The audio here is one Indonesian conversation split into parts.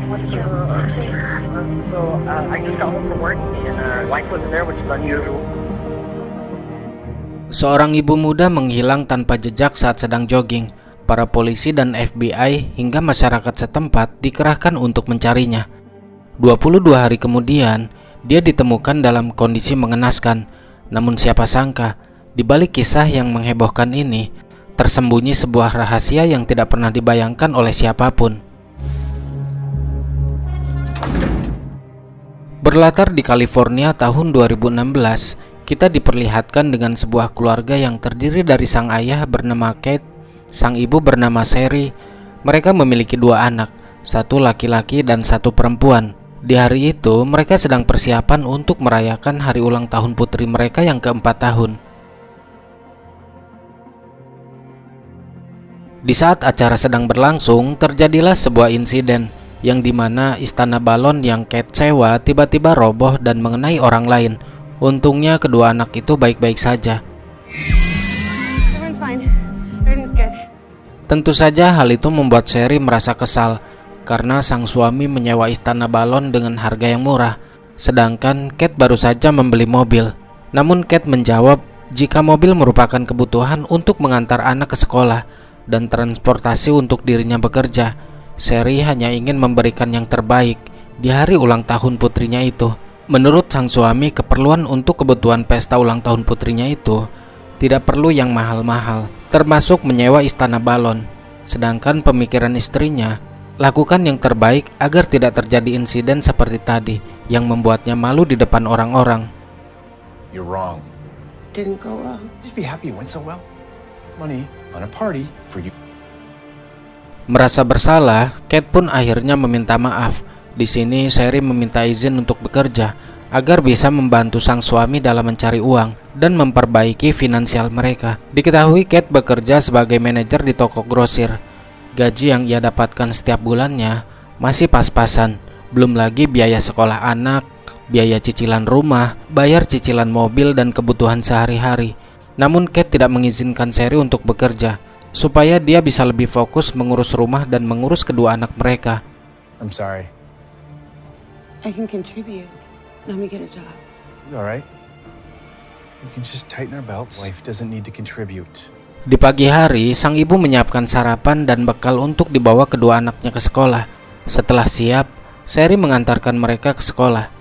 I just got home from work and wife wasn't there, which is unusual. Seorang ibu muda menghilang tanpa jejak saat sedang jogging. Para polisi dan FBI hingga masyarakat setempat dikerahkan untuk mencarinya. 22 hari kemudian, dia ditemukan dalam kondisi mengenaskan. Namun siapa sangka, di balik kisah yang menghebohkan ini, tersembunyi sebuah rahasia yang tidak pernah dibayangkan oleh siapapun. Berlatar di California tahun 2016, kita diperlihatkan dengan sebuah keluarga yang terdiri dari sang ayah bernama Kate, sang ibu bernama Sherry. Mereka memiliki 2 anak, satu laki-laki dan satu perempuan. Di hari itu, mereka sedang persiapan untuk merayakan hari ulang tahun putri mereka yang ke-4 tahun. Di saat acara sedang berlangsung, terjadilah sebuah insiden yang dimana istana balon yang Kate sewa tiba-tiba roboh dan mengenai orang lain. Untungnya kedua anak itu baik-baik saja. Tentu saja hal itu membuat Sherry merasa kesal karena sang suami menyewa istana balon dengan harga yang murah, sedangkan Kate baru saja membeli mobil. Namun Kate menjawab jika mobil merupakan kebutuhan untuk mengantar anak ke sekolah dan transportasi untuk dirinya bekerja. Sherry hanya ingin memberikan yang terbaik di hari ulang tahun putrinya itu. Menurut sang suami, keperluan untuk kebutuhan pesta ulang tahun putrinya itu tidak perlu yang mahal-mahal, termasuk menyewa istana balon. Sedangkan pemikiran istrinya, lakukan yang terbaik agar tidak terjadi insiden seperti tadi yang membuatnya malu di depan orang-orang. You're wrong. Didn't go well. Just be happy it went so well. Money on a party for you. Merasa bersalah, Kate pun akhirnya meminta maaf. Di sini Sherry meminta izin untuk bekerja agar bisa membantu sang suami dalam mencari uang dan memperbaiki finansial mereka. Diketahui Kate bekerja sebagai manajer di toko grosir. Gaji yang ia dapatkan setiap bulannya masih pas-pasan. Belum lagi biaya sekolah anak, biaya cicilan rumah, bayar cicilan mobil dan kebutuhan sehari-hari. Namun Kate tidak mengizinkan Sherry untuk bekerja supaya dia bisa lebih fokus mengurus rumah dan mengurus kedua anak mereka. I'm sorry. I can contribute. Let me get a job. You all right? We can just tighten our belts. Wife doesn't need to contribute. Di pagi hari, sang ibu menyiapkan sarapan dan bekal untuk dibawa kedua anaknya ke sekolah. Setelah siap, Sherry mengantarkan mereka ke sekolah.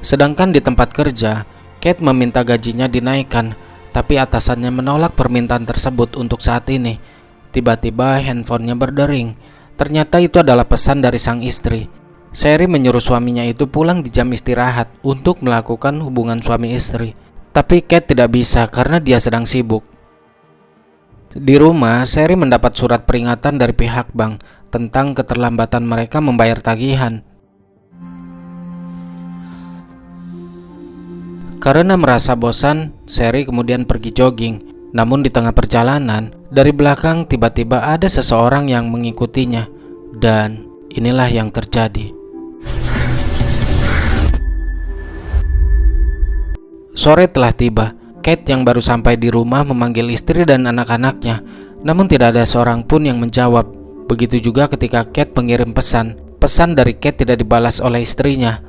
Sedangkan di tempat kerja, Kate meminta gajinya dinaikkan, tapi atasannya menolak permintaan tersebut untuk saat ini. Tiba-tiba handphonenya berdering. Ternyata itu adalah pesan dari sang istri. Sherry menyuruh suaminya itu pulang di jam istirahat untuk melakukan hubungan suami istri. Tapi Kate tidak bisa karena dia sedang sibuk. Di rumah, Sherry mendapat surat peringatan dari pihak bank tentang keterlambatan mereka membayar tagihan. Karena merasa bosan, Sherry kemudian pergi jogging. Namun di tengah perjalanan, dari belakang tiba-tiba ada seseorang yang mengikutinya. Dan inilah yang terjadi. Sore telah tiba. Kate yang baru sampai di rumah memanggil istri dan anak-anaknya. Namun tidak ada seorang pun yang menjawab. Begitu juga ketika Kate mengirim pesan. Pesan dari Kate tidak dibalas oleh istrinya.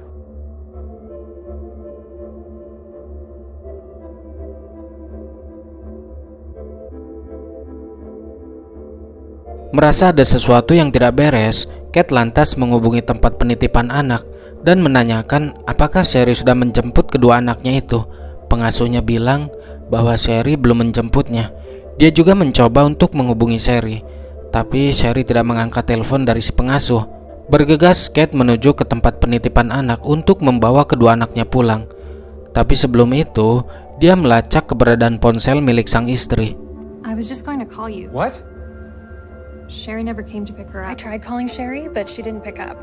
Merasa ada sesuatu yang tidak beres, Kate lantas menghubungi tempat penitipan anak dan menanyakan apakah Sherry sudah menjemput kedua anaknya itu. Pengasuhnya bilang bahwa Sherry belum menjemputnya. Dia juga mencoba untuk menghubungi Sherry, tapi Sherry tidak mengangkat telepon dari si pengasuh. Bergegas Kate menuju ke tempat penitipan anak untuk membawa kedua anaknya pulang. Tapi sebelum itu, dia melacak keberadaan ponsel milik sang istri. I was just going to call you. What? Sherry never came to pick her up. I tried calling Sherry, but she didn't pick up.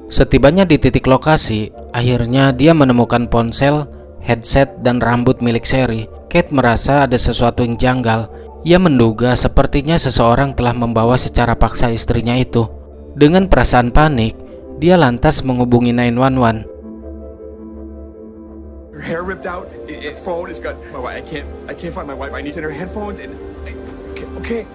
Setibanya di titik lokasi, akhirnya dia menemukan ponsel, headset, dan rambut milik Sherry. Kate merasa ada sesuatu yang janggal. Ia menduga sepertinya seseorang telah membawa secara paksa istrinya itu. Dengan perasaan panik, dia lantas menghubungi 911. Her hair ripped out. Phone has got my wife. I can't find my wife. I need her headphones and. Okay.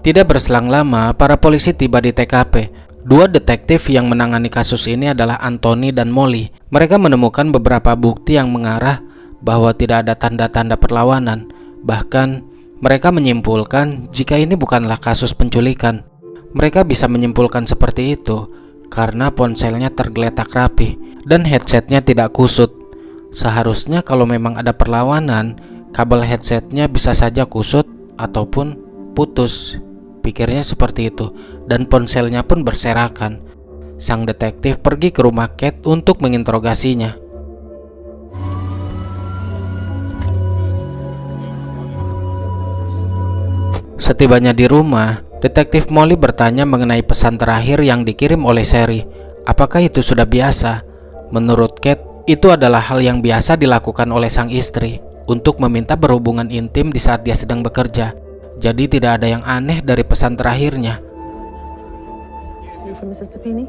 Tidak berselang lama, para polisi tiba di TKP. Dua detektif yang menangani kasus ini adalah Anthony dan Molly. Mereka menemukan beberapa bukti yang mengarah bahwa tidak ada tanda-tanda perlawanan. Bahkan, mereka menyimpulkan jika ini bukanlah kasus penculikan. Mereka bisa menyimpulkan seperti itu karena ponselnya tergeletak rapi dan headsetnya tidak kusut. Seharusnya kalau memang ada perlawanan, kabel headsetnya bisa saja kusut ataupun putus. Pikirnya seperti itu, dan ponselnya pun berserakan. Sang detektif pergi ke rumah Kate untuk menginterogasinya. Setibanya di rumah, detektif Molly bertanya mengenai pesan terakhir yang dikirim oleh Sherry. Apakah itu sudah biasa? Menurut Kate, itu adalah hal yang biasa dilakukan oleh sang istri untuk meminta berhubungan intim di saat dia sedang bekerja. Jadi tidak ada yang aneh dari pesan terakhirnya. From Mrs. Papini?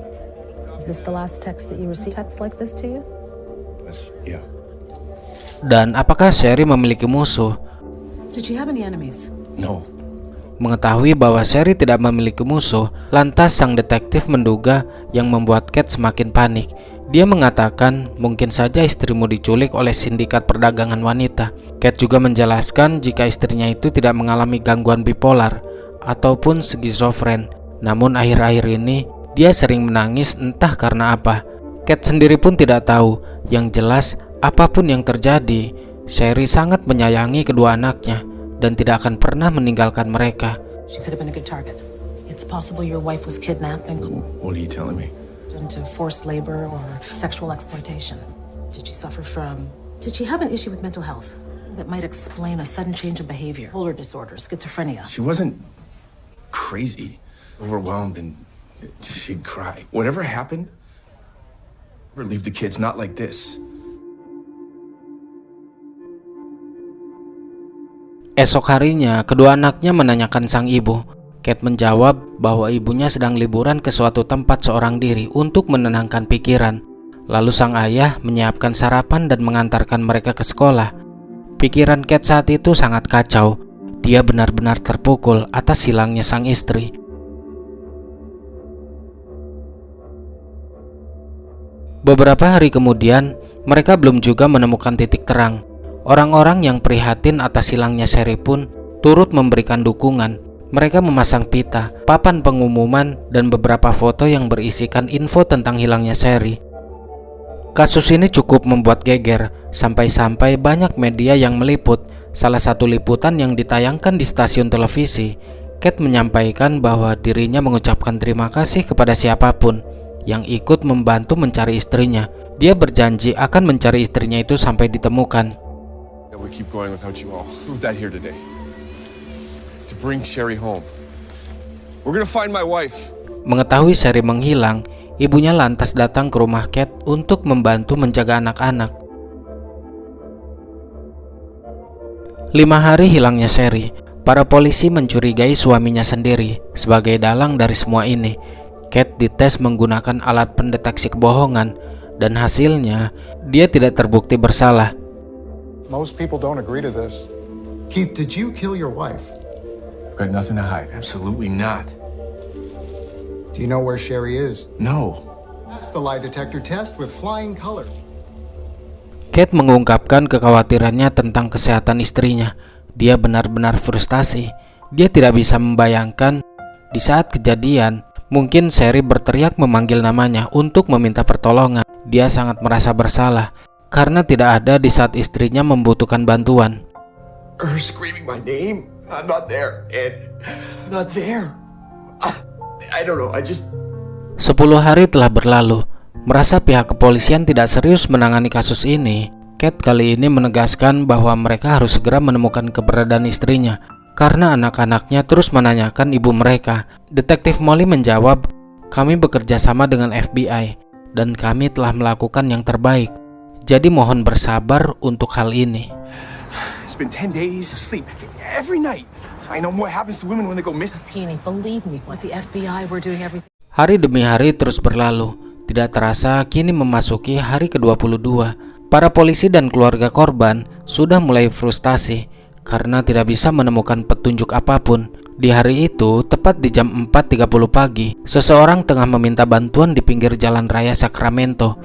Is this the last text that you received? Text like this to you? Yeah. Dan apakah Sherry memiliki musuh? Did you have any enemies? No. Mengetahui bahwa Sherry tidak memiliki musuh, lantas sang detektif menduga yang membuat Kate semakin panik. Dia mengatakan mungkin saja istrimu diculik oleh sindikat perdagangan wanita. Kate juga menjelaskan jika istrinya itu tidak mengalami gangguan bipolar ataupun skizofren. Namun akhir-akhir ini dia sering menangis entah karena apa. Kate sendiri pun tidak tahu. Yang jelas apapun yang terjadi, Sherry sangat menyayangi kedua anaknya dan tidak akan pernah meninggalkan mereka. She could have been a good target. It's possible your wife was kidnapped and What are you telling me? into forced labor or sexual exploitation. Did she suffer from... Did she have an issue with mental health that might explain a sudden change in behavior? Bipolar disorder, schizophrenia. She wasn't crazy, overwhelmed, and she'd cry. Whatever happened, never leave the kids, not like this. Esok harinya, kedua anaknya menanyakan sang ibu. Kate menjawab bahwa ibunya sedang liburan ke suatu tempat seorang diri untuk menenangkan pikiran. Lalu sang ayah menyiapkan sarapan dan mengantarkan mereka ke sekolah. Pikiran Kate saat itu sangat kacau. Dia benar-benar terpukul atas hilangnya sang istri. Beberapa hari kemudian, mereka belum juga menemukan titik terang. Orang-orang yang prihatin atas hilangnya Sherry pun turut memberikan dukungan. Mereka memasang pita, papan pengumuman, dan beberapa foto yang berisikan info tentang hilangnya Sherry. Kasus ini cukup membuat geger, sampai-sampai banyak media yang meliput. Salah satu liputan yang ditayangkan di stasiun televisi, Kate menyampaikan bahwa dirinya mengucapkan terima kasih kepada siapapun yang ikut membantu mencari istrinya. Dia berjanji akan mencari istrinya itu sampai ditemukan. We keep going without you all. Prove that here today. To bring Sherry home. We're gonna find my wife. Mengetahui Sherry menghilang, ibunya lantas datang ke rumah Kate untuk membantu menjaga anak-anak. 5 hari hilangnya Sherry, para polisi mencurigai suaminya sendiri sebagai dalang dari semua ini. Kate dites menggunakan alat pendeteksi kebohongan dan hasilnya dia tidak terbukti bersalah. Most people don't agree to this. Keith, did you kill your wife? I've got nothing to hide. Absolutely not. Do you know where Sherry is? No. That's the lie detector test with flying color. Kate mengungkapkan kekhawatirannya tentang kesehatan istrinya. Dia benar-benar frustasi. Dia tidak bisa membayangkan di saat kejadian, mungkin Sherry berteriak memanggil namanya untuk meminta pertolongan. Dia sangat merasa bersalah karena tidak ada di saat istrinya membutuhkan bantuan. Her screaming my name. I'm not there. And not there. I don't know. 10 hari telah berlalu. Merasa pihak kepolisian tidak serius menangani kasus ini, Kate kali ini menegaskan bahwa mereka harus segera menemukan keberadaan istrinya karena anak-anaknya terus menanyakan ibu mereka. Detektif Molly menjawab, "Kami bekerja sama dengan FBI dan kami telah melakukan yang terbaik. Jadi mohon bersabar untuk hal ini." It's been 10 days of sleep every night. I know what happens to women when they go missing. Papini, believe me, what the FBI, we're doing everything. Hari demi hari terus berlalu. Tidak terasa kini memasuki hari ke-22. Para polisi dan keluarga korban sudah mulai frustasi karena tidak bisa menemukan petunjuk apapun. Di hari itu, tepat di jam 4.30 pagi, seseorang tengah meminta bantuan di pinggir jalan raya Sacramento.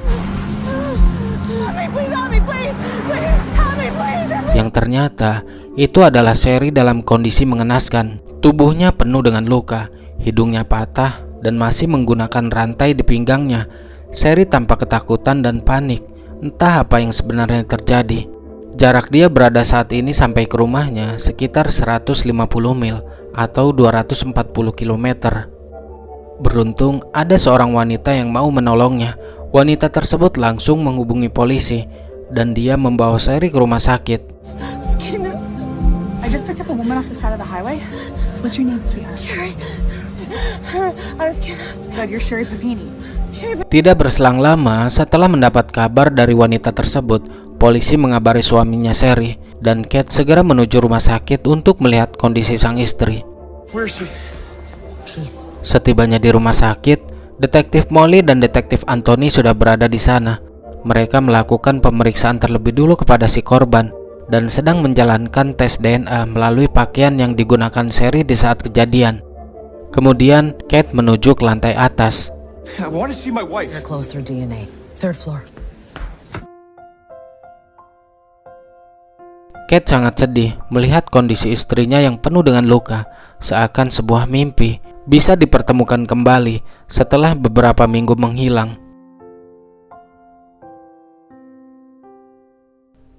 Yang ternyata itu adalah Sherry dalam kondisi mengenaskan. Tubuhnya penuh dengan luka, hidungnya patah, dan masih menggunakan rantai di pinggangnya. Sherry tampak ketakutan dan panik, entah apa yang sebenarnya terjadi. Jarak dia berada saat ini sampai ke rumahnya sekitar 150 mil atau 240 km. Beruntung ada seorang wanita yang mau menolongnya. Wanita tersebut langsung menghubungi polisi dan dia membawa Sherry ke rumah sakit. I just picked up a woman off the side of the highway. What's your name, sweetheart? Sherry. I was kidnapped. Good, you're Sherry Papini. Tidak berselang lama setelah mendapat kabar dari wanita tersebut, polisi mengabari suaminya Sherry dan Kate segera menuju rumah sakit untuk melihat kondisi sang istri. Setibanya di rumah sakit, detektif Molly dan detektif Anthony sudah berada di sana. Mereka melakukan pemeriksaan terlebih dulu kepada si korban dan sedang menjalankan tes DNA melalui pakaian yang digunakan Sherry di saat kejadian. Kemudian Kate menuju ke lantai atas. I want to see my wife. Your clothes through DNA. Third floor. Kate sangat sedih melihat kondisi istrinya yang penuh dengan luka, seakan sebuah mimpi bisa dipertemukan kembali setelah beberapa minggu menghilang.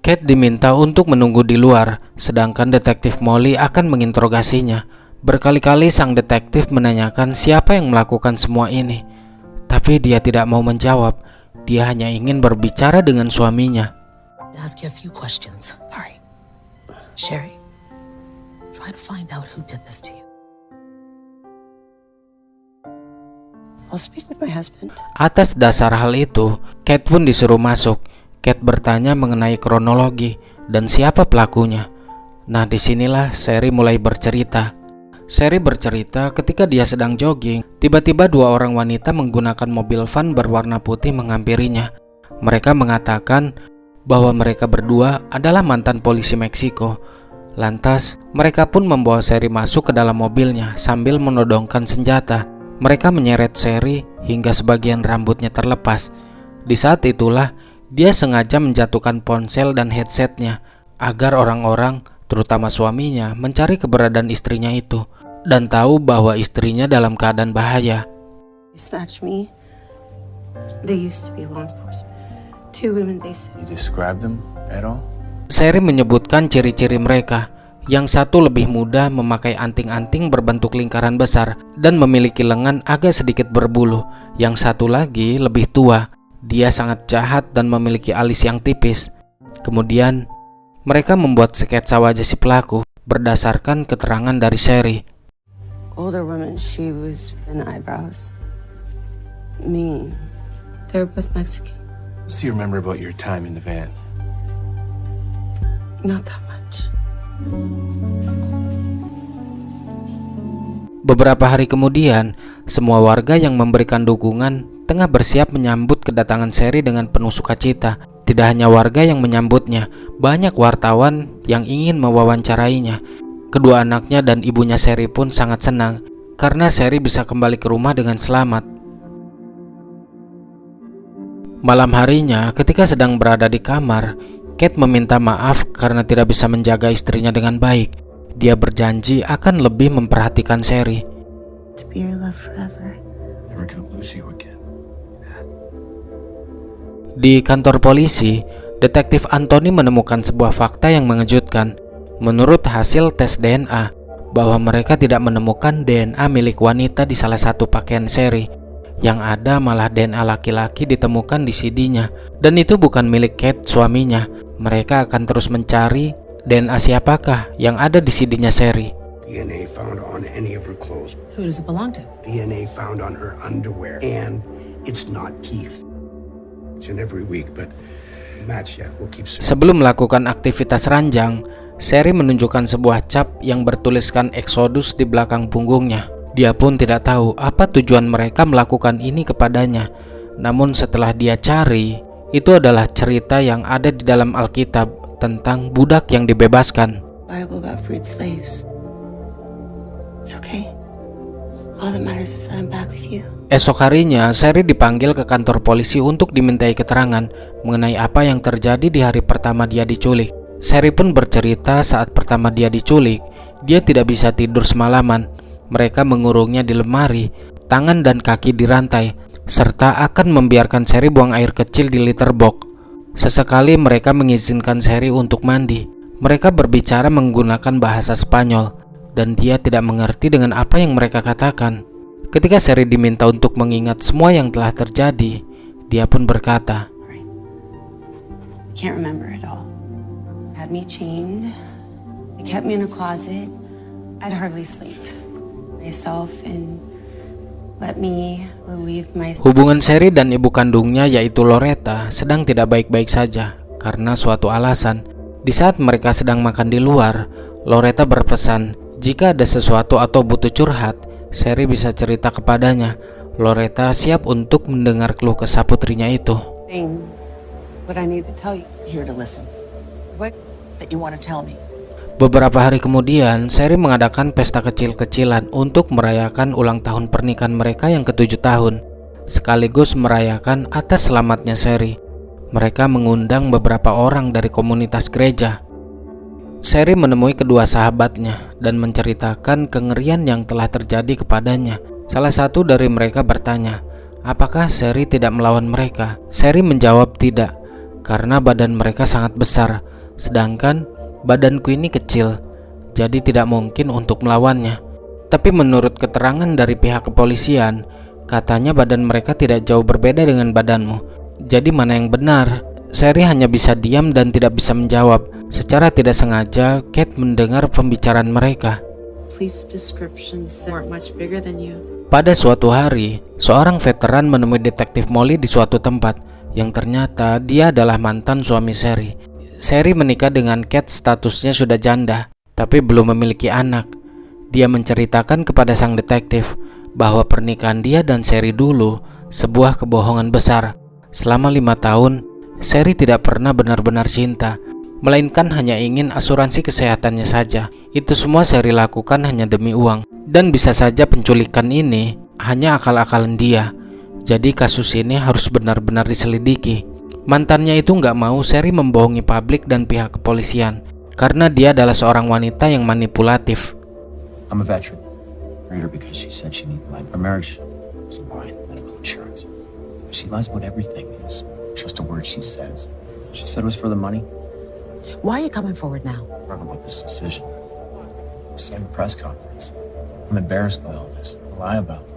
Kate diminta untuk menunggu di luar, sedangkan detektif Molly akan menginterogasinya. Berkali-kali sang detektif menanyakan siapa yang melakukan semua ini, tapi dia tidak mau menjawab. Dia hanya ingin berbicara dengan suaminya. Ask you a few questions. Sorry. Sherry, try to find out who did this to you. I'll speak with my husband. Atas dasar hal itu, Kate pun disuruh masuk. Kate bertanya mengenai kronologi dan siapa pelakunya. Nah, disinilah Sherry mulai bercerita. Sherry bercerita ketika dia sedang jogging, tiba-tiba dua orang wanita menggunakan mobil van berwarna putih menghampirinya. Mereka mengatakan bahwa mereka berdua adalah mantan polisi Meksiko. Lantas, mereka pun membawa Sherry masuk ke dalam mobilnya sambil menodongkan senjata. Mereka menyeret Sherry hingga sebagian rambutnya terlepas. Di saat itulah, dia sengaja menjatuhkan ponsel dan headsetnya agar orang-orang, terutama suaminya, mencari keberadaan istrinya itu dan tahu bahwa istrinya dalam keadaan bahaya. They snatched me. They used to be law enforcement. Two women they said. You describe them at all? Sherry menyebutkan ciri-ciri mereka. Yang satu lebih muda, memakai anting-anting berbentuk lingkaran besar dan memiliki lengan agak sedikit berbulu. Yang satu lagi lebih tua. Dia sangat jahat dan memiliki alis yang tipis. Kemudian, mereka membuat sketsa wajah si pelaku berdasarkan keterangan dari Sherry. Older woman, she was in eyebrows. Mean. They were both Mexican. What do you remember about your time in the van? Not that much. Beberapa hari kemudian, semua warga yang memberikan dukungan tengah bersiap menyambut kedatangan Sherry dengan penuh sukacita. Tidak hanya warga yang menyambutnya, banyak wartawan yang ingin mewawancarainya. Kedua anaknya dan ibunya Sherry pun sangat senang karena Sherry bisa kembali ke rumah dengan selamat. Malam harinya, ketika sedang berada di kamar, Kate meminta maaf karena tidak bisa menjaga istrinya dengan baik. Dia berjanji akan lebih memperhatikan Sherry. To be your love forever. Never gonna lose you again. Di kantor polisi, detektif Anthony menemukan sebuah fakta yang mengejutkan. Menurut hasil tes DNA, bahwa mereka tidak menemukan DNA milik wanita di salah satu pakaian Sherry. Yang ada malah DNA laki-laki ditemukan di CD-nya. Dan itu bukan milik Kate, suaminya. Mereka akan terus mencari DNA siapakah yang ada di CD-nya Sherry. DNA found on any of her clothes. Who does it belong to? DNA found on her underwear. And it's not Keith. And every week, but match yet. We'll keep searching. Sebelum melakukan aktivitas ranjang, Sherry menunjukkan sebuah cap yang bertuliskan Exodus di belakang punggungnya. Dia pun tidak tahu apa tujuan mereka melakukan ini kepadanya. Namun setelah dia cari, itu adalah cerita yang ada di dalam Alkitab tentang budak yang dibebaskan. Bible about freed slaves. It's okay. All that matters is that I'm back with you. Esok harinya, Sherry dipanggil ke kantor polisi untuk dimintai keterangan mengenai apa yang terjadi di hari pertama dia diculik. Sherry pun bercerita saat pertama dia diculik, dia tidak bisa tidur semalaman. Mereka mengurungnya di lemari, tangan dan kaki dirantai, serta akan membiarkan Sherry buang air kecil di litter box. Sesekali mereka mengizinkan Sherry untuk mandi. Mereka berbicara menggunakan bahasa Spanyol, dan dia tidak mengerti dengan apa yang mereka katakan. Ketika Sherry diminta untuk mengingat semua yang telah terjadi, dia pun berkata, I can't remember it all. Had me chained. They kept me in a closet. I'd hardly sleep myself and let me relieve myself. Hubungan Sherry dan ibu kandungnya yaitu Loretta sedang tidak baik-baik saja karena suatu alasan. Di saat mereka sedang makan di luar, Loretta berpesan jika ada sesuatu atau butuh curhat, Sherry bisa cerita kepadanya. Loretta siap untuk mendengar keluh kesah putrinya itu. What I need to tell you. Here to listen. What That you want to tell me. Beberapa hari kemudian, Sherry mengadakan pesta kecil-kecilan untuk merayakan ulang tahun pernikahan mereka yang ke-7 tahun, sekaligus merayakan atas selamatnya Sherry. Mereka mengundang beberapa orang dari komunitas gereja. Sherry menemui kedua sahabatnya dan menceritakan kengerian yang telah terjadi kepadanya. Salah satu dari mereka bertanya, apakah Sherry tidak melawan mereka? Sherry menjawab tidak, karena badan mereka sangat besar, sedangkan badanku ini kecil, jadi tidak mungkin untuk melawannya. Tapi menurut keterangan dari pihak kepolisian, katanya badan mereka tidak jauh berbeda dengan badanmu. Jadi mana yang benar? Sherry hanya bisa diam dan tidak bisa menjawab. Secara tidak sengaja, Kate mendengar pembicaraan mereka. Pada suatu hari, seorang veteran menemui detektif Molly di suatu tempat, yang ternyata dia adalah mantan suami Sherry. Sherry menikah dengan Kate, statusnya sudah janda, tapi belum memiliki anak. Dia menceritakan kepada sang detektif bahwa pernikahan dia dan Sherry dulu sebuah kebohongan besar. Selama 5 tahun, Sherry tidak pernah benar-benar cinta, melainkan hanya ingin asuransi kesehatannya saja. Itu semua Sherry lakukan hanya demi uang. Dan bisa saja penculikan ini hanya akal-akalan dia. Jadi kasus ini harus benar-benar diselidiki. Mantannya itu nggak mau Sherry membohongi publik dan pihak kepolisian, karena dia adalah seorang wanita yang manipulatif. I'm a veteran. Married her because she said she needed money. Our marriage was mine, medical insurance. She lies about everything. It's just a word she says. She said it was for the money. Why are you coming forward now? Talk about this decision. Same press conference. I'm embarrassed by all this. I lie about it.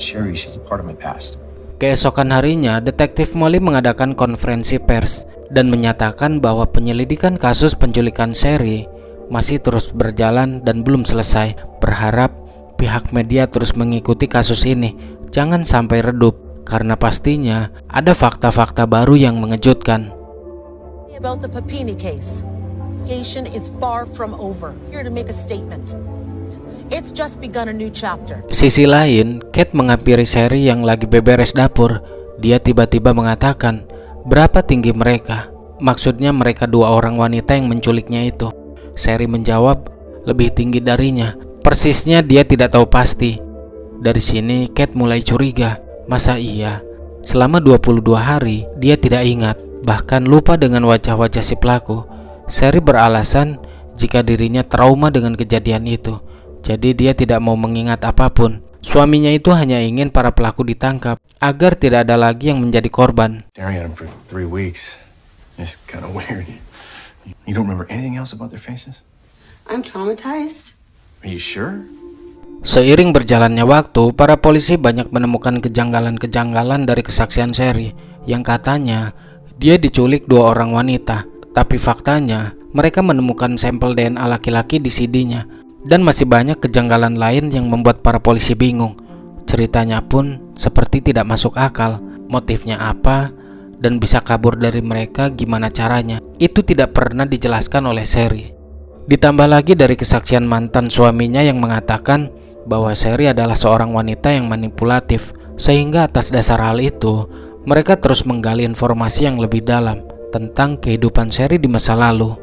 Sherry, she's a part of my past. Keesokan harinya, detektif Molly mengadakan konferensi pers dan menyatakan bahwa penyelidikan kasus penculikan Sherry masih terus berjalan dan belum selesai. Berharap pihak media terus mengikuti kasus ini, jangan sampai redup, karena pastinya ada fakta-fakta baru yang mengejutkan. About the Papini case. Investigation is far from over. Here to make a statement. It's just begun a new chapter. Sisi lain, Kate menghampiri Sherry yang lagi beberes dapur. Dia tiba-tiba mengatakan, berapa tinggi mereka? Maksudnya mereka dua orang wanita yang menculiknya itu. Sherry menjawab, lebih tinggi darinya. Persisnya dia tidak tahu pasti. Dari sini Kate mulai curiga. Masa iya? Selama 22 hari dia tidak ingat, bahkan lupa dengan wajah-wajah si pelaku. Sherry beralasan jika dirinya trauma dengan kejadian itu, jadi dia tidak mau mengingat apapun. Suaminya itu hanya ingin para pelaku ditangkap agar tidak ada lagi yang menjadi korban. Staring at them for 3 weeks. It's kind of weird. You don't remember anything else about their faces? I'm traumatized. Are you sure? Seiring berjalannya waktu, para polisi banyak menemukan kejanggalan-kejanggalan dari kesaksian Sherry yang katanya dia diculik 2 orang wanita. Tapi faktanya, mereka menemukan sampel DNA laki-laki di CD-nya. Dan masih banyak kejanggalan lain yang membuat para polisi bingung. Ceritanya pun seperti tidak masuk akal. Motifnya apa dan bisa kabur dari mereka gimana caranya? Itu tidak pernah dijelaskan oleh Sherry. Ditambah lagi dari kesaksian mantan suaminya yang mengatakan bahwa Sherry adalah seorang wanita yang manipulatif, Sehingga atas dasar hal itu, mereka terus menggali informasi yang lebih dalam tentang kehidupan Sherry di masa lalu.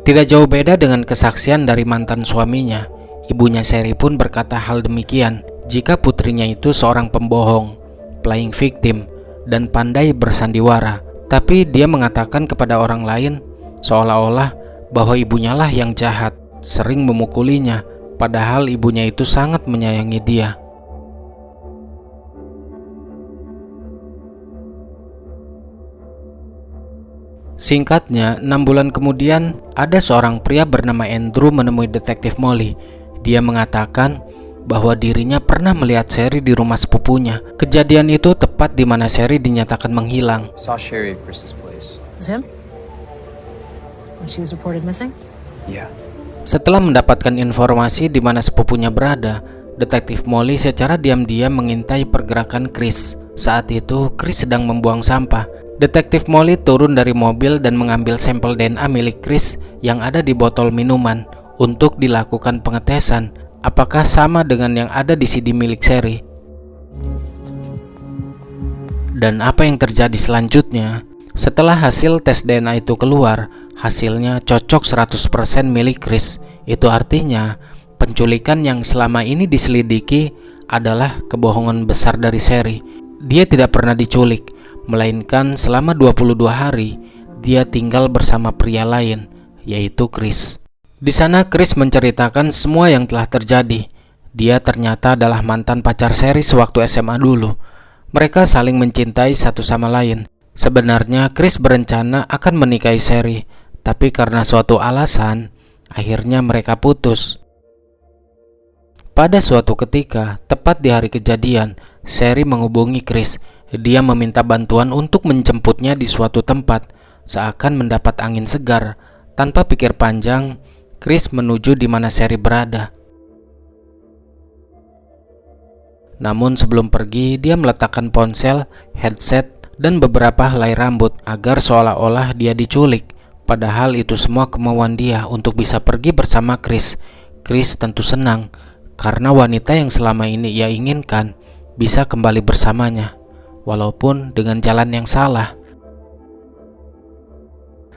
Tidak jauh beda dengan kesaksian dari mantan suaminya, ibunya Sherry pun berkata hal demikian, jika putrinya itu seorang pembohong, playing victim, dan pandai bersandiwara. Tapi dia mengatakan kepada orang lain seolah-olah bahwa ibunya lah yang jahat, sering memukulinya, padahal ibunya itu sangat menyayangi dia. Singkatnya, 6 bulan kemudian, ada seorang pria bernama Andrew menemui detektif Molly. Dia mengatakan bahwa dirinya pernah melihat Sherry di rumah sepupunya. Kejadian itu tepat di mana Sherry dinyatakan menghilang. Saw Sherry at Chris's place. Is him? When she was reported missing? Yeah. Setelah mendapatkan informasi di mana sepupunya berada, detektif Molly secara diam-diam mengintai pergerakan Chris. Saat itu, Chris sedang membuang sampah. Detektif Molly turun dari mobil dan mengambil sampel DNA milik Chris yang ada di botol minuman untuk dilakukan pengetesan apakah sama dengan yang ada di CD milik Sherry. Dan apa yang terjadi selanjutnya? Setelah hasil tes DNA itu keluar, hasilnya cocok 100% milik Chris. Itu artinya penculikan yang selama ini diselidiki adalah kebohongan besar dari Sherry. Dia tidak pernah diculik, melainkan selama 22 hari dia tinggal bersama pria lain, yaitu Chris. Di sana Chris menceritakan semua yang telah terjadi. Dia ternyata adalah mantan pacar Sherry sewaktu SMA dulu. Mereka saling mencintai satu sama lain. Sebenarnya Chris berencana akan menikahi Sherry, tapi karena suatu alasan, akhirnya mereka putus. Pada suatu ketika, tepat di hari kejadian, Sherry menghubungi Chris. Dia meminta bantuan untuk menjemputnya di suatu tempat, seakan mendapat angin segar. Tanpa pikir panjang, Chris menuju di mana Sherry berada. Namun sebelum pergi, dia meletakkan ponsel, headset, dan beberapa helai rambut agar seolah-olah dia diculik. Padahal itu semua kemauan dia untuk bisa pergi bersama Chris. Chris tentu senang karena wanita yang selama ini ia inginkan bisa kembali bersamanya, walaupun dengan jalan yang salah.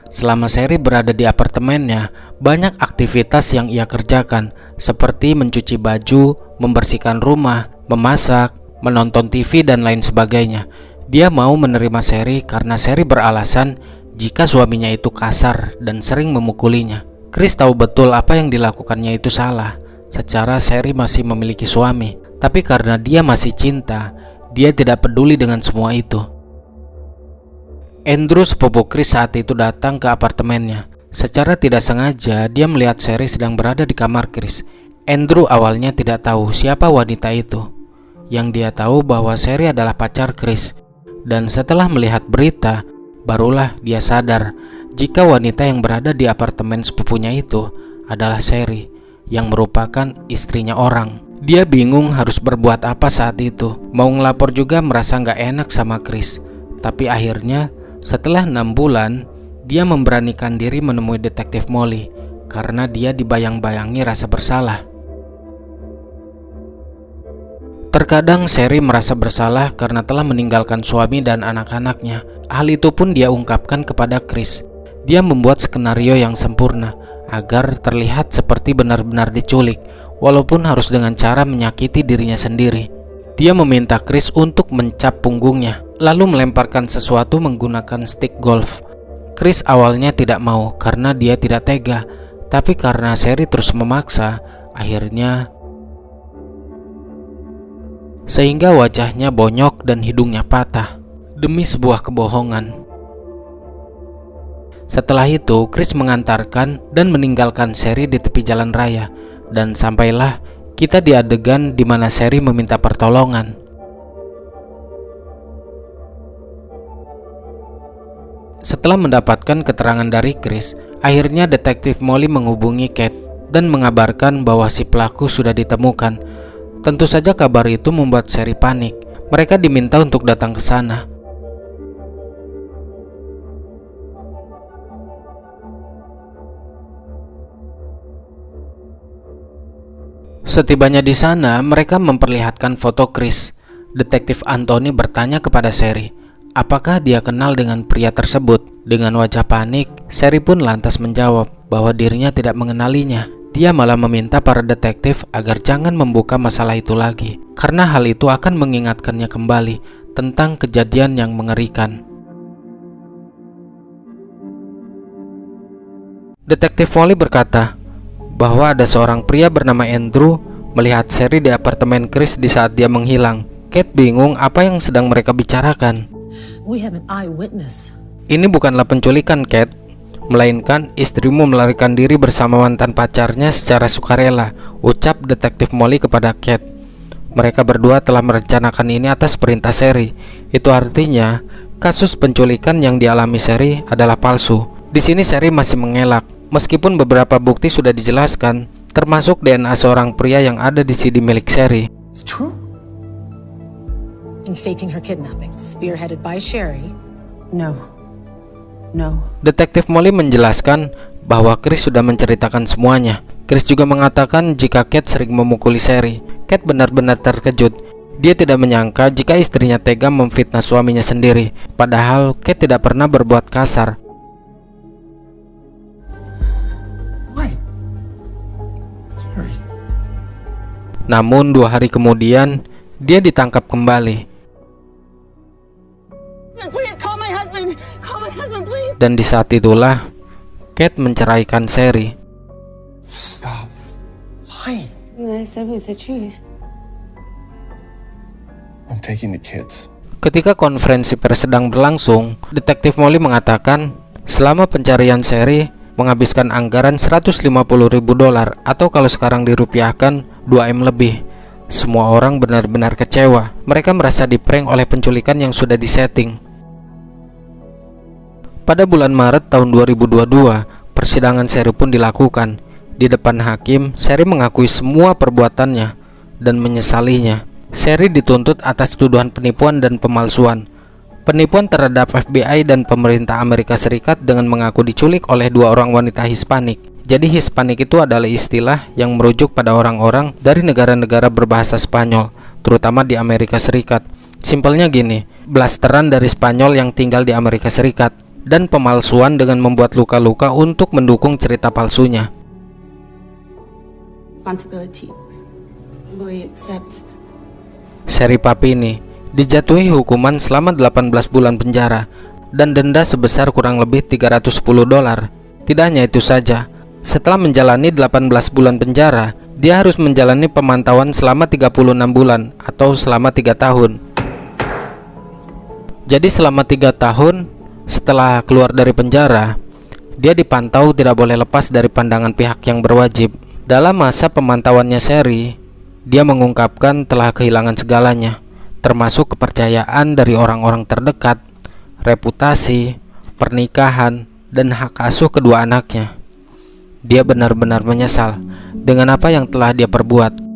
Selama Sherry berada di apartemennya, banyak aktivitas yang ia kerjakan, seperti mencuci baju, membersihkan rumah, memasak, menonton TV, dan lain sebagainya. Dia mau menerima Sherry karena Sherry beralasan jika suaminya itu kasar dan sering memukulinya. Chris tahu betul apa yang dilakukannya itu salah. Secara Sherry masih memiliki suami, tapi karena dia masih cinta, dia tidak peduli dengan semua itu. Andrew, sepupu Chris, saat itu datang ke apartemennya. Secara tidak sengaja, dia melihat Sherry sedang berada di kamar Chris. Andrew awalnya tidak tahu siapa wanita itu. Yang dia tahu bahwa Sherry adalah pacar Chris. Dan setelah melihat berita, barulah dia sadar jika wanita yang berada di apartemen sepupunya itu adalah Sherry, yang merupakan istrinya orang. Dia bingung harus berbuat apa saat itu. Mau ngelapor juga merasa nggak enak sama Chris. Tapi akhirnya setelah 6 bulan, dia memberanikan diri menemui detektif Molly karena dia dibayang-bayangi rasa bersalah. Terkadang Sherry merasa bersalah karena telah meninggalkan suami dan anak-anaknya. Hal itu pun dia ungkapkan kepada Chris. Dia membuat skenario yang sempurna agar terlihat seperti benar-benar diculik, walaupun harus dengan cara menyakiti dirinya sendiri. Dia meminta Chris untuk mencap punggungnya, lalu melemparkan sesuatu menggunakan stick golf. Chris awalnya tidak mau karena dia tidak tega, tapi karena Sherry terus memaksa, akhirnya sehingga wajahnya bonyok dan hidungnya patah demi sebuah kebohongan. Setelah itu, Chris mengantarkan dan meninggalkan Sherry di tepi jalan raya, dan sampailah kita di adegan di mana Sherry meminta pertolongan. Setelah mendapatkan keterangan dari Chris, akhirnya detektif Molly menghubungi Kate dan mengabarkan bahwa si pelaku sudah ditemukan. Tentu saja kabar itu membuat Sherry panik. Mereka diminta untuk datang ke sana. Setibanya di sana, mereka memperlihatkan foto Chris. Detektif Anthony bertanya kepada Sherry, apakah dia kenal dengan pria tersebut? Dengan wajah panik, Sherry pun lantas menjawab bahwa dirinya tidak mengenalinya. Dia malah meminta para detektif agar jangan membuka masalah itu lagi, karena hal itu akan mengingatkannya kembali tentang kejadian yang mengerikan. Detektif Molly berkata bahwa ada seorang pria bernama Andrew melihat Sherry di apartemen Chris di saat dia menghilang. Kate bingung apa yang sedang mereka bicarakan. We have an eyewitness. Ini bukanlah penculikan, Kate, melainkan istrimu melarikan diri bersama mantan pacarnya secara sukarela, ucap detektif Molly kepada Kate. Mereka berdua telah merencanakan ini atas perintah Sherry. Itu artinya kasus penculikan yang dialami Sherry adalah palsu. Di sini Sherry masih mengelak, meskipun beberapa bukti sudah dijelaskan, termasuk DNA seorang pria yang ada di CD milik Sherry. It's true. In faking her kidnapping, spearheaded by Sherry. No. Detektif Molly menjelaskan bahwa Chris sudah menceritakan semuanya. Chris juga mengatakan jika Kate sering memukuli Sherry. Kate benar-benar terkejut. Dia tidak menyangka jika istrinya tega memfitnah suaminya sendiri, padahal Kate tidak pernah berbuat kasar. Namun 2 hari kemudian, dia ditangkap kembali. Dan di saat itulah, Kate menceraikan Sherry. Stop lying. I said was the truth. I'm taking the kids. Ketika konferensi pers sedang berlangsung, detektif Molly mengatakan selama pencarian Sherry menghabiskan anggaran $150.000 atau kalau sekarang dirupiahkan 2M lebih. Semua orang benar-benar kecewa. Mereka merasa diprank oleh penculikan yang sudah disetting. Pada bulan Maret tahun 2022, persidangan Sherry pun dilakukan. Di depan hakim, Sherry mengakui semua perbuatannya dan menyesalinya. Sherry dituntut atas tuduhan penipuan dan pemalsuan. Penipuan terhadap FBI dan pemerintah Amerika Serikat dengan mengaku diculik oleh 2 orang wanita Hispanik. Jadi Hispanik itu adalah istilah yang merujuk pada orang-orang dari negara-negara berbahasa Spanyol, terutama di Amerika Serikat. Simpelnya gini, blasteran dari Spanyol yang tinggal di Amerika Serikat, dan pemalsuan dengan membuat luka-luka untuk mendukung cerita palsunya. Responsibility. Will accept. Sherry Papini dijatuhi hukuman selama 18 bulan penjara dan denda sebesar kurang lebih $310. Tidak hanya itu saja, setelah menjalani 18 bulan penjara, dia harus menjalani pemantauan selama 36 bulan atau selama 3 tahun. Jadi selama 3 tahun setelah keluar dari penjara, dia dipantau tidak boleh lepas dari pandangan pihak yang berwajib. Dalam masa pemantauannya Sherry, dia mengungkapkan telah kehilangan segalanya, termasuk kepercayaan dari orang-orang terdekat, reputasi, pernikahan, dan hak asuh kedua anaknya. Dia benar-benar menyesal dengan apa yang telah dia perbuat.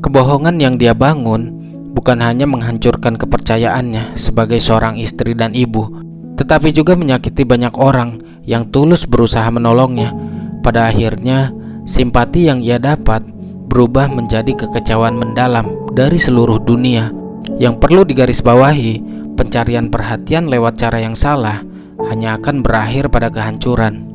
Kebohongan yang dia bangun bukan hanya menghancurkan kepercayaannya sebagai seorang istri dan ibu, tetapi juga menyakiti banyak orang yang tulus berusaha menolongnya. Pada akhirnya, simpati yang ia dapat berubah menjadi kekecewaan mendalam dari seluruh dunia. Yang perlu digarisbawahi, pencarian perhatian lewat cara yang salah hanya akan berakhir pada kehancuran.